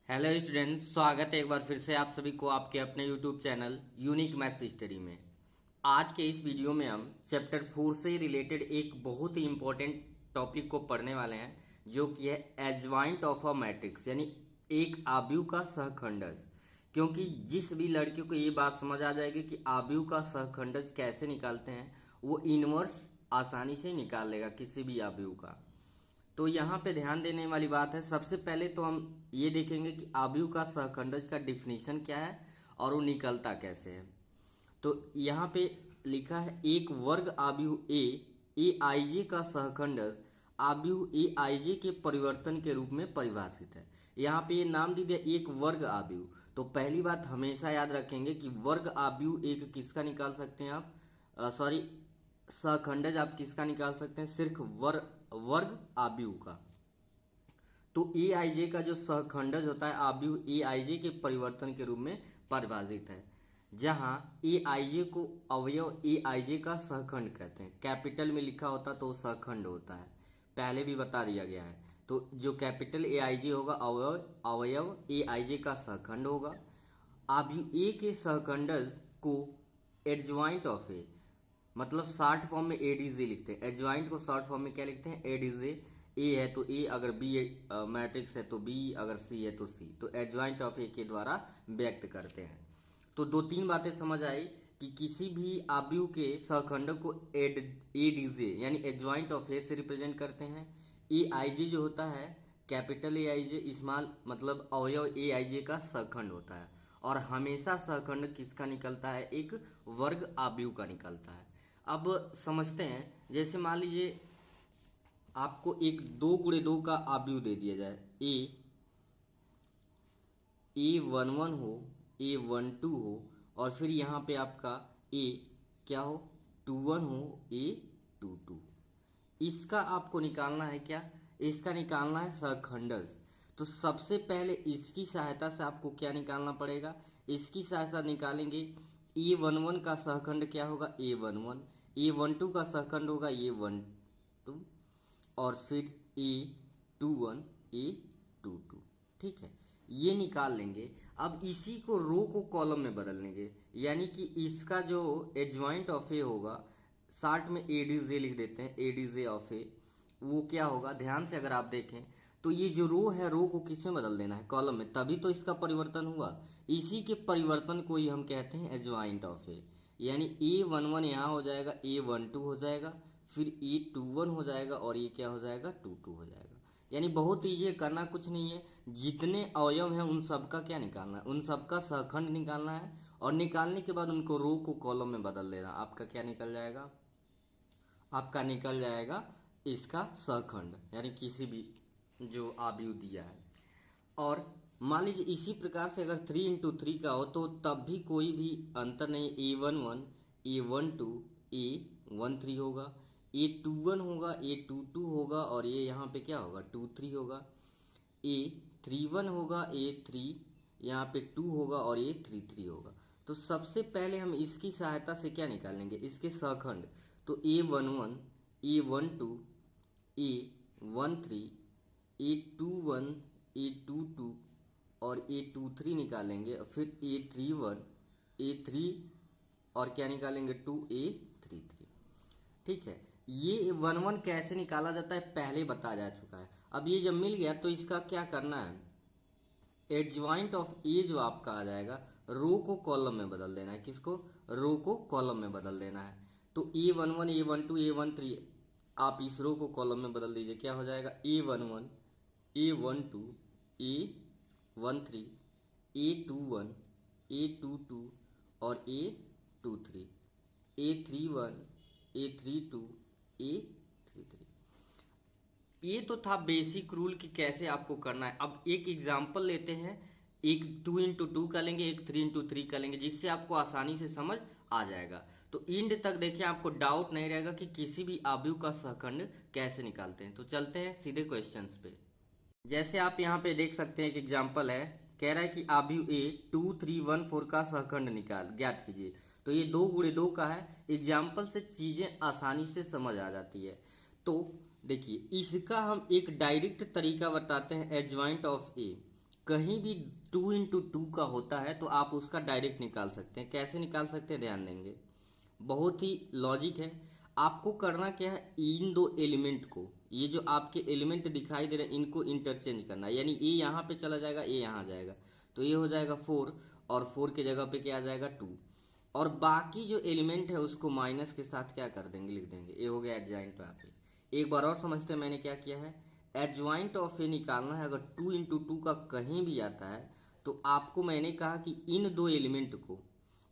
Hello students, स्वागत है एक बार फिर से आप सभी को आपके अपने YouTube channel unique maths study में। आज के इस वीडियो में हम चैप्टर 4 से रिलेटेड एक बहुत ही इम्पोर्टेंट टॉपिक को पढ़ने वाले हैं, जो कि है एडजॉइंट ऑफ अ मैट्रिक्स, यानी एक आव्यूह का सहखंडज। क्योंकि जिस भी लड़के को ये बात समझ आ जाएगी कि आव्यूह का सहखंडज कैसे निकालते हैं, वो इनवर्स आसानी से निकाल लेगा किसी भी आव्यूह का। तो यहाँ पे ध्यान देने वाली बात है, सबसे पहले तो हम ये देखेंगे कि आव्यूह का सहखंडज का डिफिनीशन क्या है और वो निकलता कैसे है। तो यहाँ पे लिखा है एक वर्ग आव्यूह ए आई जे का सहखंडज आव्यूह ए आई जे के परिवर्तन के रूप में परिभाषित है। यहाँ पे ये नाम दी गया एक वर्ग आव्यूह। तो पहली बात हमेशा याद रखेंगे कि वर्ग आव्यूह एक किसका निकाल सकते हैं आप, सॉरी, सहखंडज आप किसका निकाल सकते हैं, सिर्फ वर्ग आव्यूह का। तो ए आई जे का जो सहखंडज होता है आव्यूह ए आई जे के परिवर्तन के रूप में परिभाषित है, जहां ए आई जे को अवयव ए आई जे का सहखंड कहते हैं। कैपिटल में लिखा होता तो सहखंड होता है, पहले भी बता दिया गया है। तो जो कैपिटल ए आई जे होगा अवयव ए आई जे का सहखंड होगा। आव्यूह ए के सहखंडज को एडजॉइंट ऑफ ए, मतलब शॉर्ट फॉर्म में एडीजे लिखते हैं। एडजॉइंट को शॉर्ट फॉर्म में क्या लिखते हैं, एडीजे। ए है तो ए, अगर बी मैट्रिक्स है तो बी, अगर सी है तो सी। तो एडजॉइंट ऑफ ए के द्वारा व्यक्त करते हैं। तो दो तीन बातें समझ आई कि किसी भी आव्यूह के सहखंड को एडीजे यानी एडजॉइंट ऑफ ए से रिप्रेजेंट करते हैं। ए आई जे जो होता है capital A I J small, मतलब अवयव ए आई जे का सहखंड होता है। और हमेशा सहखंड किसका निकलता है, एक वर्ग आव्यूह का निकलता है। अब समझते हैं, जैसे मान लीजिए आपको एक 2 × 2 का आव्यूह दे दिया जाए, ए11 हो, ए12 हो, और फिर यहाँ पे आपका ए क्या हो, 21 हो, ए22। इसका आपको निकालना है क्या, इसका निकालना है सहखंडज। तो सबसे पहले इसकी सहायता से आपको क्या निकालना पड़ेगा, इसकी सहायता निकालेंगे। ए11 का सहखंड क्या होगा, ए11। ए12 का सहखंड होगा ए12, और फिर ए21 ए22। ठीक है, ये निकाल लेंगे। अब इसी को रो को कॉलम में बदल लेंगे, यानी कि इसका जो एडजॉइंट ऑफ ए होगा, शॉर्ट में एडीजे लिख देते हैं, एडीजे ऑफ ए, वो क्या होगा, ध्यान से अगर आप देखें तो ये जो रो है, रो को किस में बदल देना है, कॉलम में, तभी तो इसका परिवर्तन हुआ। इसी के परिवर्तन को ही हम कहते हैं एडजॉइंट ऑफ ए। यानी ए11 यहाँ हो जाएगा, ए12 हो जाएगा, फिर ए21 हो जाएगा, और ये क्या हो जाएगा, 22 हो जाएगा। यानी बहुत ईजी, करना कुछ नहीं है, जितने अवयव हैं उन सबका क्या निकालना है, उन सबका सहखंड निकालना है, और निकालने के बाद उनको रो को कॉलम में बदल देना। आपका क्या निकल जाएगा, आपका निकल जाएगा इसका सहखंड, यानी किसी भी जो आव्यूह दिया है। और मान लीजिए इसी प्रकार से अगर 3 × 3 का हो तो तब भी कोई भी अंतर नहीं, ए11 ए12 ए13 होगा, ए21 होगा, ए22 होगा, और ये यहाँ पे क्या होगा, 23 होगा, ए31 होगा, ए3 यहाँ पे 2 होगा, और ये 33 होगा। तो सबसे पहले हम इसकी सहायता से क्या निकालेंगे, इसके सहखंड। तो ए11 ए12 ए13 ए21 ए22 और ए23 निकालेंगे, और फिर ए31 ए3, और क्या निकालेंगे, 2 ए33। ठीक है, ये 1 1 कैसे निकाला जाता है पहले बताया जा चुका है। अब ये जब मिल गया तो इसका क्या करना है, एडजॉइंट ऑफ ए जो आपका आ जाएगा, रो को कॉलम में बदल देना है। किसको, रो को कॉलम में बदल देना है। तो ए11 ए12 ए13, आप इस रो को कॉलम में बदल दीजिए, क्या हो जाएगा, ए11 ए12 ए13 ए21 ए22 और ए23, ए31 ए32 ए33। ये तो था बेसिक रूल कि कैसे आपको करना है। अब एक एग्जांपल लेते हैं, एक 2 × 2 का लेंगे, एक 3 × 3 का लेंगे, जिससे आपको आसानी से समझ आ जाएगा। तो एंड तक देखिए, आपको डाउट नहीं रहेगा कि किसी भी आव्यूह का सहखंड कैसे निकालते हैं। तो चलते हैं सीधे क्वेश्चंस पे। जैसे आप यहाँ पे देख सकते हैं, एक एग्जाम्पल है, कह रहा है कि आव्यूह ए 2 3 1 4 का सहखंड ज्ञात कीजिए। तो ये 2 × 2 का है। एग्जाम्पल से चीजें आसानी से समझ आ जाती है। तो देखिए, इसका हम एक डायरेक्ट तरीका बताते हैं एडजॉइंट ऑफ ए। कहीं भी 2 × 2 का होता है तो आप उसका डायरेक्ट निकाल सकते हैं। कैसे निकाल सकते हैं ध्यान देंगे, बहुत ही लॉजिक है। आपको करना क्या है, इन दो एलिमेंट को, ये जो आपके एलिमेंट दिखाई दे रहे हैं इनको इंटरचेंज करना है। यानी ये यहाँ पे चला जाएगा, ये यहाँ जाएगा, तो ये हो जाएगा 4 और 4 के जगह पे क्या आ जाएगा 2, और बाकी जो एलिमेंट है उसको माइनस के साथ क्या कर देंगे, लिख देंगे। ये हो गया एडजॉइंट। यहाँ पे एक बार और समझते हैं मैंने क्या किया है। एडजॉइंट ऑफ ए निकालना है, अगर 2 × 2 का कहीं भी आता है तो आपको मैंने कहा कि इन दो एलिमेंट को,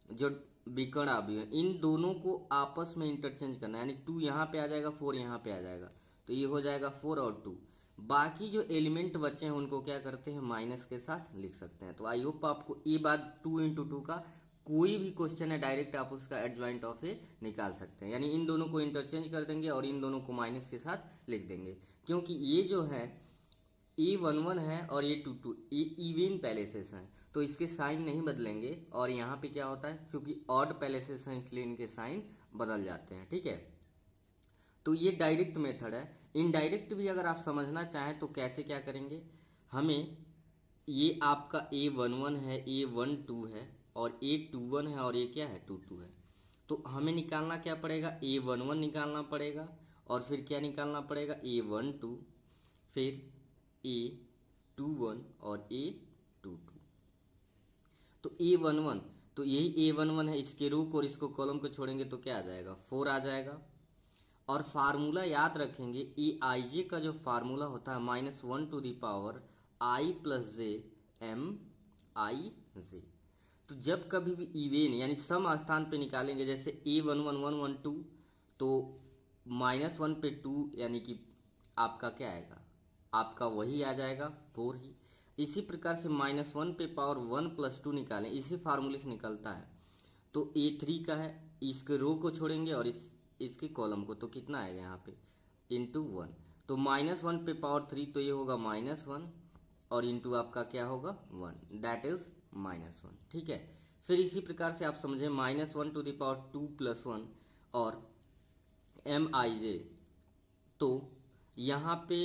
जो विकर्ण अवयव है, इन दोनों को आपस में इंटरचेंज करना है। यानी 2 यहाँ पे आ जाएगा, 4 यहाँ पे आ जाएगा, तो ये हो जाएगा 4 और 2। बाकी जो एलिमेंट बचे हैं उनको क्या करते हैं, माइनस के साथ लिख सकते हैं। तो आई होप आपको ये बात 2 × 2 का कोई भी क्वेश्चन है डायरेक्ट आप उसका एडजॉइंट ऑफ ए निकाल सकते हैं। यानी इन दोनों को इंटरचेंज कर देंगे और इन दोनों को माइनस के साथ लिख देंगे, क्योंकि ये जो है E11 है और ये 2 ये इवन पैलेसेस हैं, तो इसके साइन नहीं बदलेंगे। और यहाँ पे क्या होता है, क्योंकि ऑड पैलेसेस हैं इसलिए इनके साइन बदल जाते हैं। ठीक है, तो ये डायरेक्ट मेथड है। इनडायरेक्ट भी अगर आप समझना चाहें तो कैसे क्या करेंगे, हमें ये आपका A11 है, A12 है और A21 है और ये क्या है 22 है, तो हमें निकालना क्या पड़ेगा, A11 निकालना पड़ेगा और फिर क्या निकालना पड़ेगा, A12, फिर A21 और A22। तो A11, तो यही A11 है, इसके रो को और इसको कॉलम को छोड़ेंगे तो क्या आ जाएगा, 4 आ जाएगा। और फार्मूला याद रखेंगे, ए आई जे का जो फार्मूला होता है -1 × I + j MIj। तो जब कभी भी इवेन यानी सम स्थान पे निकालेंगे, जैसे A11 112, तो -1 पे 2 यानी कि आपका क्या आएगा, आपका वही आ जाएगा 4 ही। इसी प्रकार से -1 पे पावर 1 + 2 निकालें, इसी फार्मूले से निकलता है। तो A3 का है, इसके रो को छोड़ेंगे और इसके कॉलम को, तो कितना आएगा यहाँ पे ×1। तो -1 पे पावर 3, तो ये होगा -1 और इंटू आपका क्या होगा 1, दैट इज -1। ठीक है, फिर इसी प्रकार से आप समझें -1 × 2 + 1 और MIj, तो यहाँ पे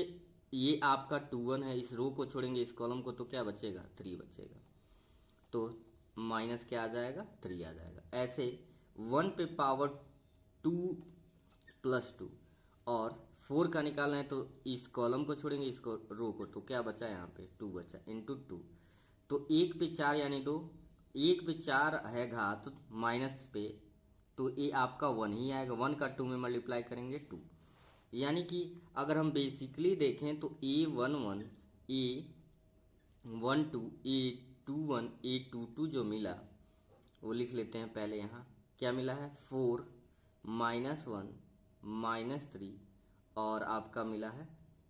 ये आपका 21 है, इस रो को छोड़ेंगे इस कॉलम को, तो क्या बचेगा 3 बचेगा, तो माइनस क्या आ जाएगा 3 आ जाएगा। ऐसे 1 पे पावर 2 + 2 और 4 का निकालना है, तो इस कॉलम को छोड़ेंगे इसको रो को, तो क्या बचा यहाँ पे 2 बचा ×2। तो 1 पे 4 यानी 2, 1 पे 4 है घात माइनस पे, तो ये आपका 1 ही आएगा। 1 का 2 में मल्टीप्लाई करेंगे 2, यानी कि अगर हम बेसिकली देखें तो A11 A12 A21 A22 जो मिला वो लिख लेते हैं पहले। यहाँ क्या मिला है 4 -1 -3 और आपका मिला है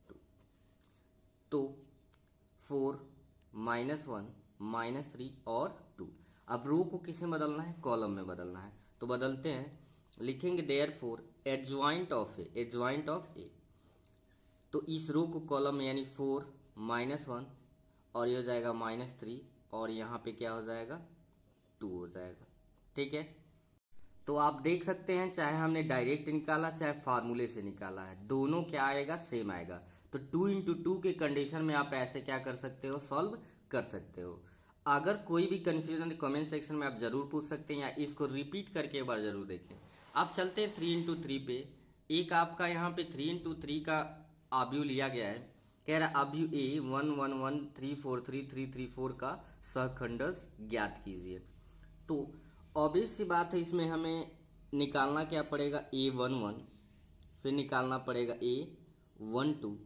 2। तो 4 -1 -3 और 2। अब रो को किस में बदलना है, कॉलम में बदलना है, तो बदलते हैं। लिखेंगे देयरफॉर एडजॉइंट ऑफ ए, तो इस रो को कॉलम में यानी 4 -1 और ये हो जाएगा -3 और यहाँ पे क्या हो जाएगा 2 हो जाएगा। ठीक है, तो आप देख सकते हैं चाहे हमने डायरेक्ट निकाला चाहे फार्मूले से निकाला है, दोनों क्या आएगा सेम आएगा। तो 2 × 2 के कंडीशन में आप ऐसे क्या कर सकते हो, सॉल्व कर सकते हो। अगर कोई भी कन्फ्यूजन कमेंट सेक्शन में आप जरूर पूछ सकते हैं या इसको रिपीट करके एक बार जरूर देखें। आप चलते हैं 3 × 3 पे। एक आपका यहाँ पे 3 × 3 का आव्यूह लिया गया है, कह रहा आव्यूह A 1 1 1 3 4 3 3 3 4 का सहखंडस ज्ञात कीजिए। तो ऑब्वियस सी बात है, इसमें हमें निकालना क्या पड़ेगा A11, फिर निकालना पड़ेगा A12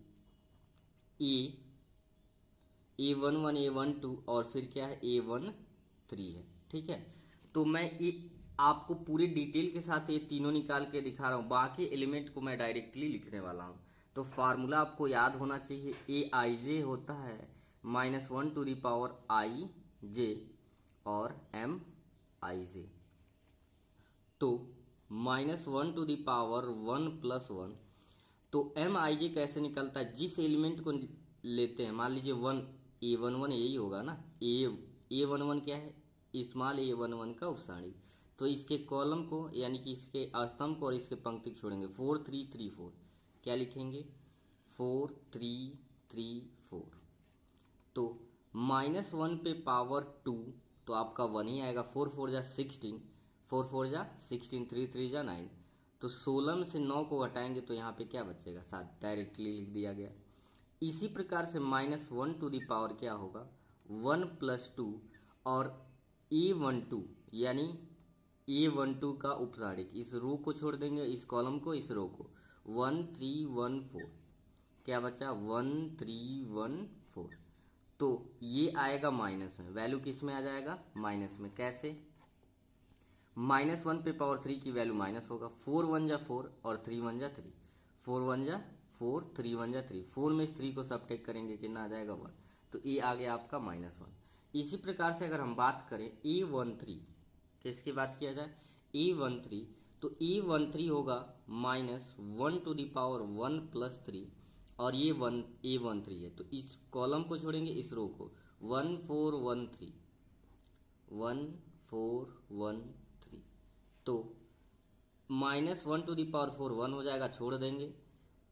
A11 A12 और फिर क्या है A13 है। ठीक है, तो मैं ये आपको पूरी डिटेल के साथ ये तीनों निकाल के दिखा रहा हूँ, बाकी एलिमेंट को मैं डायरेक्टली लिखने वाला हूँ। तो फार्मूला आपको याद होना चाहिए, AIj होता है -1 × I j और MIj। तो -1 × 1 + 1, तो MIj कैसे निकलता है, जिस एलिमेंट को लेते हैं, मान लीजिए A11 यही होगा ना, A11 क्या है, स्मॉल A11 का उपसाणी, तो इसके कॉलम को यानी कि इसके स्तंभ को और इसके पंक्ति को छोड़ेंगे 4 3 3 4, क्या लिखेंगे 4 3 3 4। तो -1 पे पावर 2 तो आपका 1 ही आएगा। 4 4 जा 16, 4 4 जा 16, 3 3 जा 9, तो 16 में से 9 को घटाएंगे तो यहाँ पे क्या बचेगा 7, डायरेक्टली लिख दिया गया। इसी प्रकार से -1 टू द पावर क्या होगा 1 + 2 और A12 यानी A12 का उपसारिक, इस रो को छोड़ देंगे, इस कॉलम को, इस रो को, 1 3 1 4, क्या बचा 1 3 1 4, तो ये आएगा माइनस में, वैल्यू किस में आ जाएगा माइनस में। कैसे -1 पे पावर 3 की वैल्यू माइनस होगा, 4 1 जा 4 और 3 1 जा 3, 4 1 जा 4 3 1 जा 3, 4 में इस 3 को सबट्रैक्ट करेंगे कितना आ जाएगा 1, तो ये आ गया आपका -1। इसी प्रकार से अगर हम बात करें A13, किसकी बात किया जाए A13, तो A13 होगा -1 टू द पावर 1 + 3 और ये A13 है, तो इस कॉलम को छोड़ेंगे, इस रो को, 1 4 1 3 1 4 1 3, तो -1 टू द पावर 4 1 हो जाएगा, छोड़ देंगे,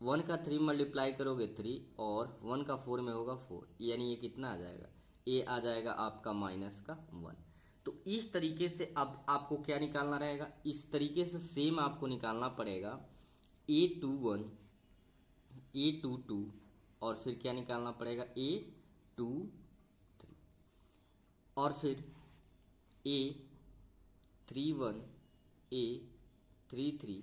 1 का 3 मल्टीप्लाई करोगे 3 और 1 का 4 में होगा 4, यानी ये कितना आ जाएगा, ये आ जाएगा आपका -1। तो इस तरीके से अब आपको क्या निकालना रहेगा, इस तरीके से सेम आपको निकालना पड़ेगा A21 A22 और फिर क्या निकालना पड़ेगा A23 और फिर A31 A33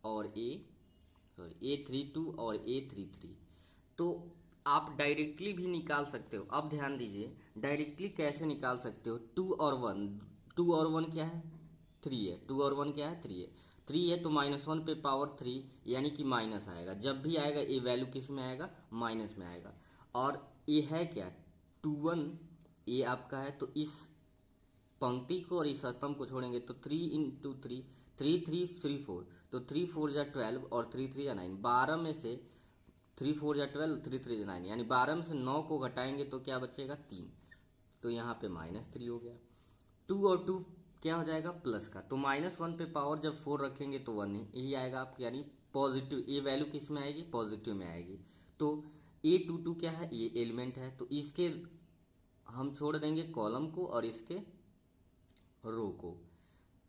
और A32 और A33। तो आप डायरेक्टली भी निकाल सकते हो। अब ध्यान दीजिए डायरेक्टली कैसे निकाल सकते हो, 2 और 1, 2 और 1 क्या है 3 है, 2 और 1 क्या है 3 है, 3 है तो -1 पे पावर 3 यानी कि माइनस आएगा, जब भी आएगा ये वैल्यू किस में आएगा माइनस में आएगा। और ये है क्या 2 1, ये आपका है, तो इस पंक्ति को और इस स्तंभ को छोड़ेंगे तो 3 × 3 3 3 3 4, तो 3 4 जा 12 और 3 3 जा 9, 12 में से 3 4 जा 12 3 3 जा 9, यानी 12 में से 9 को घटाएंगे तो क्या बचेगा 3, तो यहाँ पे -3 हो गया। 2 और 2 क्या हो जाएगा प्लस का, तो -1 पे पावर जब 4 रखेंगे तो 1 यही आएगा आपके, यानी पॉजिटिव, ये वैल्यू किस में आएगी पॉजिटिव में आएगी। तो A22 क्या है ये एलिमेंट है, तो इसके हम छोड़ देंगे कॉलम को और इसके रो को।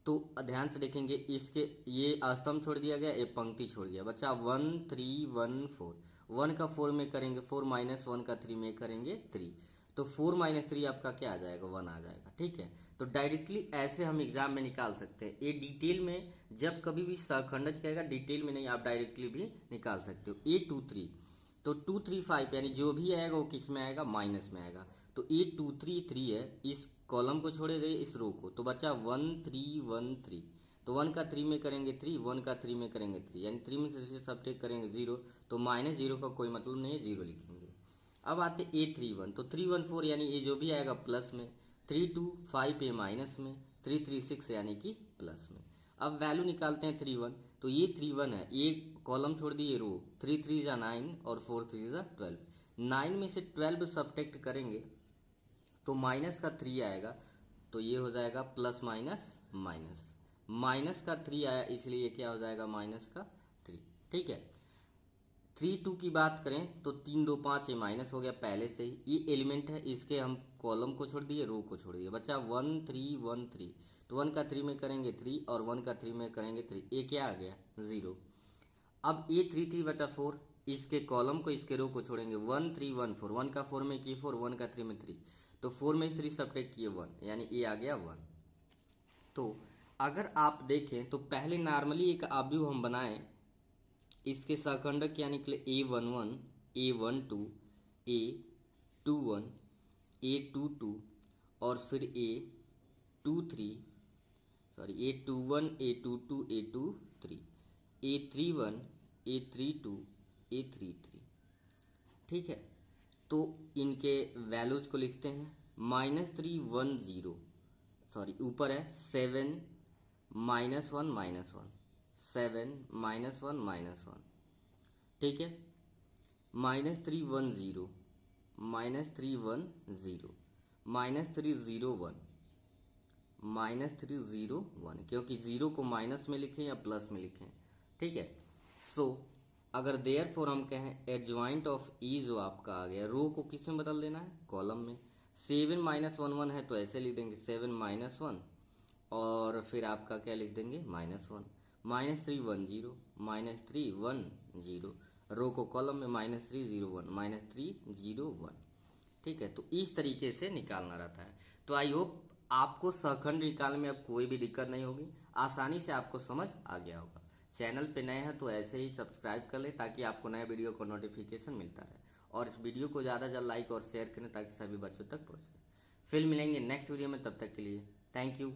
तो ध्यान से देखेंगे इसके ये स्तंभ छोड़ दिया गया, ये पंक्ति छोड़ दिया, बचा 1 3 1 4, 1 का 4 में करेंगे 4 -1 का 3 में करेंगे 3, तो 4 - 3 आपका क्या आ जाएगा 1 आ जाएगा। ठीक है, तो डायरेक्टली ऐसे हम एग्जाम में निकाल सकते हैं। ये डिटेल में जब कभी भी सहखंडज कहेगा डिटेल में नहीं, आप डायरेक्टली भी निकाल सकते हो। A23 तो 2 3 5 यानी जो भी आएगा वो किस में आएगा माइनस में आएगा, तो A23 3 है, इस कॉलम को छोड़े गए इस रो को, तो बचा 1 3 1 3, तो 1 का 3 में करेंगे 3, 1 का 3 में करेंगे 3, यानी 3 में से सब्ट्रैक्ट करेंगे 0, तो -0 का कोई मतलब नहीं है, 0 लिखेंगे। अब आते A31, तो 3 1 4 यानी ये जो भी आएगा प्लस में, 3 2 5 ये माइनस में, 3 3 6 यानी कि प्लस में। अब वैल्यू निकालते हैं 3 1, तो ये 3 1 है, ये कॉलम छोड़ दिए रो, 3 3 जा 9 और 4 3 जा 12, 9 में से 12 सब्ट्रैक्ट करेंगे तो माइनस का 3 आएगा, तो ये हो जाएगा प्लस माइनस माइनस, माइनस का 3 आया इसलिए क्या हो जाएगा माइनस का 3। ठीक है, 3 2 की बात करें तो 3 2 5 ये माइनस हो गया पहले से ही, ये एलिमेंट है, इसके हम कॉलम को छोड़ दिए रो को छोड़ दिए, बचा 1 3 1 3, तो 1 का 3 में करेंगे 3 और 1 का 3 में करेंगे 3, ये क्या आ गया 0। अब ये 3 3 बचा 4, इसके कॉलम को इसके रो को छोड़ेंगे, 1 3 1 4, 1 का 4 में किए 4, 1 का 3 में 3, तो 4 में 3 सब्ट्रैक्ट किए 1, यानी ये आ गया 1। तो अगर आप देखें तो पहले नॉर्मली एक आव्यूह हम बनाएं, इसके सहखंडक क्या निकले A11 A12 A21 A22 और फिर A23 sorry A21 A22 A23 A31 A32 A33। ठीक है, तो इनके वैल्यूज को लिखते हैं, -3 1 0 सॉरी ऊपर है 7 -1 -1 7 -1 -1। ठीक है, -3 1 0 -3 1 0 -3 0 1 -3 0 1, क्योंकि 0 को माइनस में लिखें या प्लस में लिखें। ठीक है, सो अगर देयरफॉर हम कहें एडजॉइंट ऑफ ई जो आपका आ गया, रो को किस में बदल देना है कॉलम में, 7 माइनस 1 1 है तो ऐसे लिख देंगे 7 माइनस 1, और फिर आपका क्या लिख देंगे -1, -3 1 0, -3 1 0, रो को कॉलम में -3 0 1, -3 0 1। ठीक है, तो इस तरीके से निकालना रहता है। तो आई होप आपको सहखंड निकालने में अब कोई भी दिक्कत नहीं होगी, आसानी से आपको समझ आ गया होगा। चैनल पे नए हैं तो ऐसे ही सब्सक्राइब कर लें ताकि आपको नए वीडियो का नोटिफिकेशन मिलता रहे, और इस वीडियो को ज़्यादा से ज़्यादा लाइक और शेयर करें ताकि सभी बच्चों तक पहुँचे। फिर मिलेंगे नेक्स्ट वीडियो में, तब तक के लिए थैंक यू।